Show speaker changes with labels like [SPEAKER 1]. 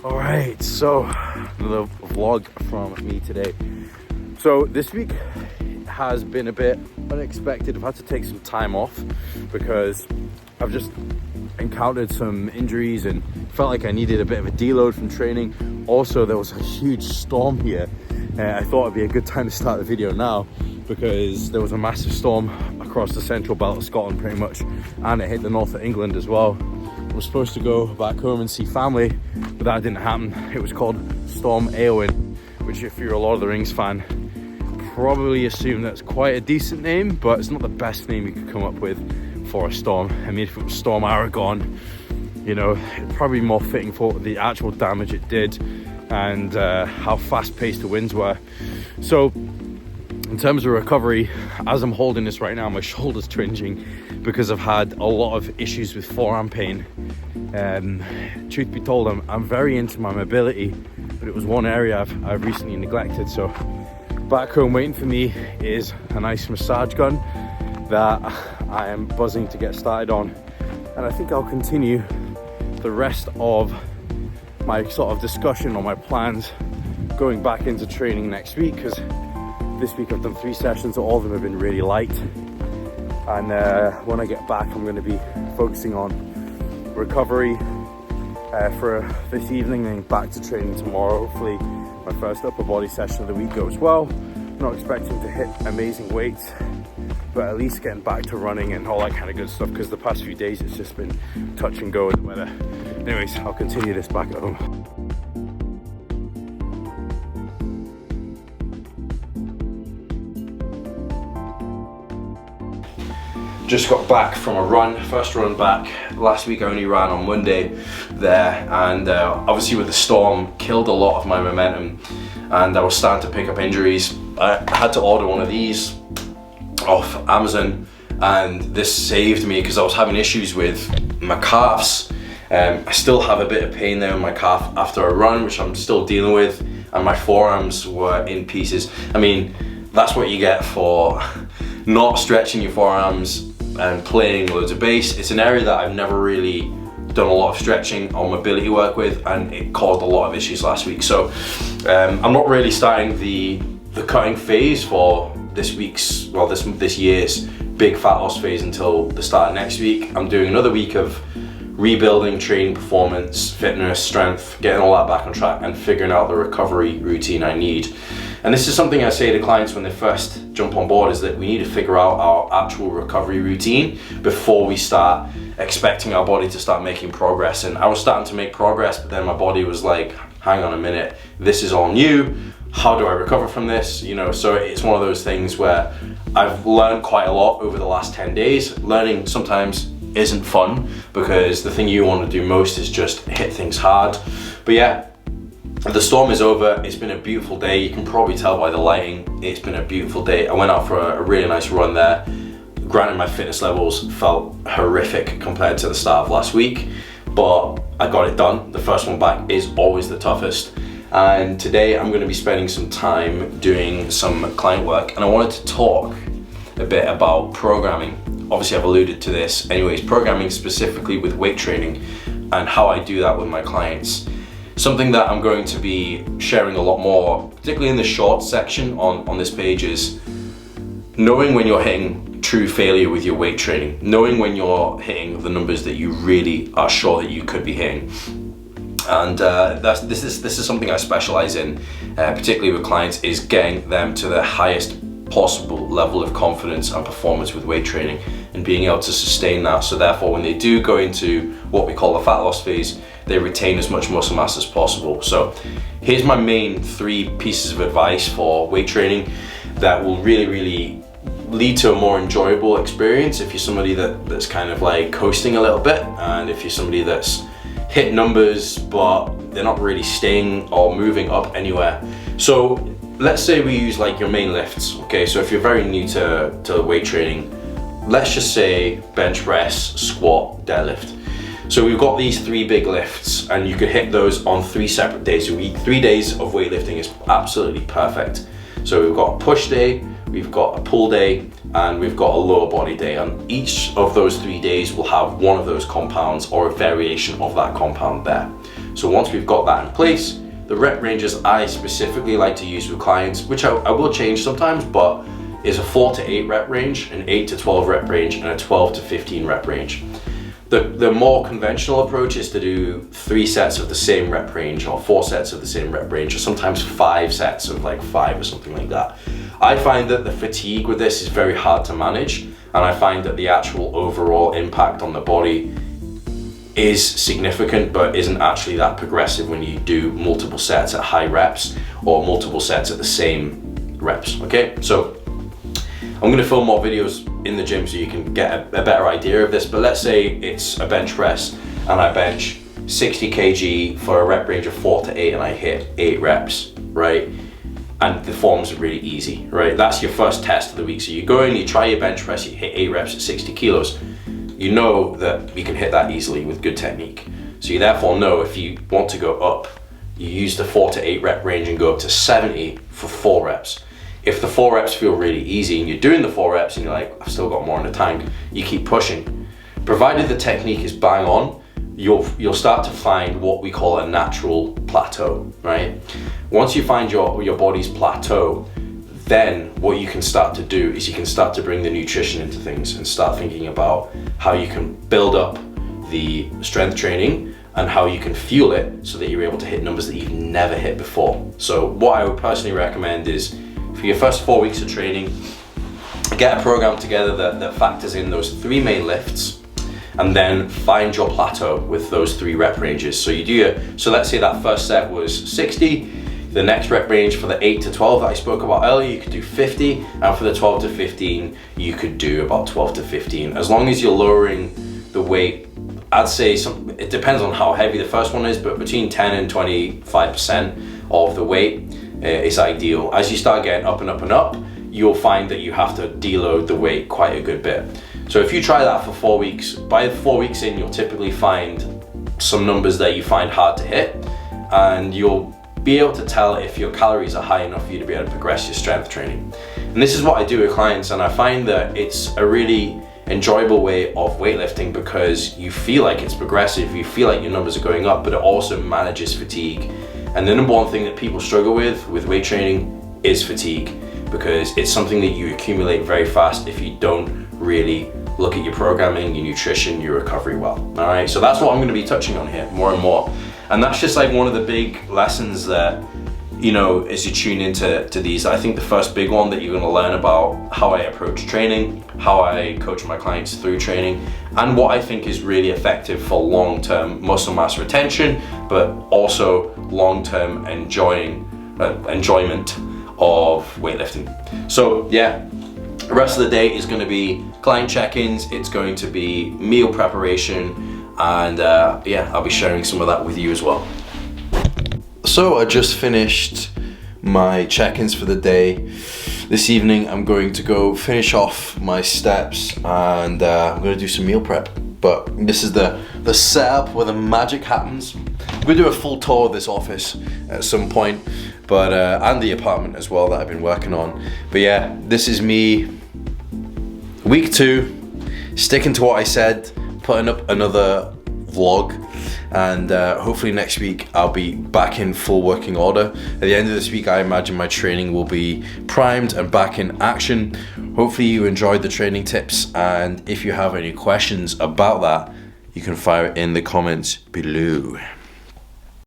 [SPEAKER 1] Alright, so the vlog from me today. So this week has been a bit unexpected. I've had to take some time off because I've just encountered some injuries and felt like I needed a bit of a deload from training. Also, there was a huge storm here. I thought it'd be a good time to start the video now because there was a massive storm across the central belt of Scotland pretty much, and it hit the north of England as well. I was supposed to go back home and see family, but that didn't happen. It was called Storm Eowyn, which if you're a Lord of the Rings fan, probably assume that's quite a decent name, but it's not the best name you could come up with for a storm. I mean, if it was Storm Aragon, you know, it'd probably be more fitting for the actual damage it did and how fast-paced the winds were. So in terms of recovery, as I'm holding this right now, my shoulder's twinging because I've had a lot of issues with forearm pain. Truth be told, I'm very into my mobility, but it was one area I've recently neglected. So back home waiting for me is a nice massage gun that I am buzzing to get started on. And I think I'll continue the rest of my sort of discussion on my plans going back into training next week, because this week I've done 3 sessions, all of them have been really light. And when I get back, I'm going to be focusing on recovery for this evening and back to training tomorrow. Hopefully my first upper body session of the week goes well. I'm not expecting to hit amazing weights, but at least getting back to running and all that kind of good stuff, because the past few days it's just been touch and go with the weather. Anyways, I'll continue this back at home. Just got back from a run, first run back. Last week I only ran on Monday there, and obviously with the storm, killed a lot of my momentum, and I was starting to pick up injuries. I had to order one of these off Amazon, and this saved me because I was having issues with my calves. I still have a bit of pain there in my calf after a run, which I'm still dealing with, and my forearms were in pieces. I mean, that's what you get for not stretching your forearms and playing loads of base. It's an area that I've never really done a lot of stretching or mobility work with, and it caused a lot of issues last week. So I'm not really starting the cutting phase for this week's, well, this year's big fat loss phase until the start of next week. I'm doing another week of rebuilding training performance, fitness, strength, getting all that back on track and figuring out the recovery routine I need. And this is something I say to clients when they first jump on board, is that we need to figure out our actual recovery routine before we start expecting our body to start making progress. And I was starting to make progress, but then my body was like, hang on a minute, this is all new. How do I recover from this? You know, so it's one of those things where I've learned quite a lot over the last 10 days. Learning sometimes isn't fun because the thing you want to do most is just hit things hard. But yeah, the storm is over. It's been a beautiful day. You can probably tell by the lighting, it's been a beautiful day. I went out for a really nice run there. Granted, my fitness levels felt horrific compared to the start of last week, but I got it done. The first one back is always the toughest. And today I'm going to be spending some time doing some client work, and I wanted to talk a bit about programming. Obviously I've alluded to this anyways, programming specifically with weight training and how I do that with my clients. Something that I'm going to be sharing a lot more, particularly in the short section on this page, is knowing when you're hitting true failure with your weight training, knowing when you're hitting the numbers that you really are sure that you could be hitting. And this is something I specialize in, particularly with clients, is getting them to the highest possible level of confidence and performance with weight training and being able to sustain that. So therefore, when they do go into what we call the fat loss phase, they retain as much muscle mass as possible. So here's my main 3 pieces of advice for weight training that will really lead to a more enjoyable experience if you're somebody that's kind of like coasting a little bit, and if you're somebody that's hit numbers but they're not really staying or moving up anywhere. So let's say we use like your main lifts. Okay, so if you're very new to weight training, let's just say bench press, squat, deadlift. So we've got these 3 big lifts, and you could hit those on 3 separate days a week. 3 days of weightlifting is absolutely perfect. So we've got a push day, we've got a pull day, and we've got a lower body day. And each of those 3 days will have one of those compounds or a variation of that compound there. So once we've got that in place, the rep ranges I specifically like to use with clients, which I will change sometimes, but is a 4 to 8 rep range, an 8 to 12 rep range, and a 12 to 15 rep range. The more conventional approach is to do 3 sets of the same rep range, or 4 sets of the same rep range, or sometimes 5 sets of like 5 or something like that. I find that the fatigue with this is very hard to manage, and I find that the actual overall impact on the body is significant, but isn't actually that progressive when you do multiple sets at high reps or multiple sets at the same reps. Okay, so I'm going to film more videos in the gym so you can get a better idea of this, but let's say it's a bench press and I bench 60 kg for a rep range of 4 to 8 and I hit 8 reps, right? And the form's really easy, right? That's your first test of the week. So you go in, you try your bench press, you hit 8 reps at 60 kilos. You know that you can hit that easily with good technique. So you therefore know if you want to go up, you use the 4 to 8 rep range and go up to 70 for 4 reps. If the 4 reps feel really easy and you're doing the 4 reps and you're like, I've still got more in the tank, you keep pushing. Provided the technique is bang on, you'll start to find what we call a natural plateau, right? Once you find your body's plateau, then what you can start to do is you can start to bring the nutrition into things and start thinking about how you can build up the strength training and how you can fuel it so that you're able to hit numbers that you've never hit before. So what I would personally recommend is for your first 4 weeks of training, get a program together that factors in those 3 main lifts, and then find your plateau with those 3 rep ranges. So you do so let's say that first set was 60, the next rep range for the 8 to 12 that I spoke about earlier, you could do 50, and for the 12 to 15, you could do about 12 to 15. As long as you're lowering the weight, I'd say it depends on how heavy the first one is, but between 10 and 25% of the weight is ideal. As you start getting up and up and up, you'll find that you have to deload the weight quite a good bit. So if you try that for 4 weeks, by 4 weeks in, you'll typically find some numbers that you find hard to hit, and you'll be able to tell if your calories are high enough for you to be able to progress your strength training. And this is what I do with clients, and I find that it's a really enjoyable way of weightlifting because you feel like it's progressive, you feel like your numbers are going up, but it also manages fatigue. And the number one thing that people struggle with weight training is fatigue, because it's something that you accumulate very fast if you don't really look at your programming, your nutrition, your recovery well. All right, so that's what I'm going to be touching on here more and more. And that's just like one of the big lessons that, you know, as you tune into these, I think the first big one that you're going to learn about how I approach training, how I coach my clients through training, and what I think is really effective for long-term muscle mass retention, but also long-term enjoyment of weightlifting. So yeah, the rest of the day is going to be client check-ins, it's going to be meal preparation, and yeah, I'll be sharing some of that with you as well. So I just finished my check-ins for the day. This evening I'm going to go finish off my steps, and I'm going to do some meal prep. But this is the setup where the magic happens. I'm going to do a full tour of this office at some point, but and the apartment as well that I've been working on. But yeah, this is me, week 2, sticking to what I said, putting up another vlog, and hopefully next week I'll be back in full working order. At the end of this week, I imagine my training will be primed and back in action. Hopefully you enjoyed the training tips, and if you have any questions about that, you can fire it in the comments below.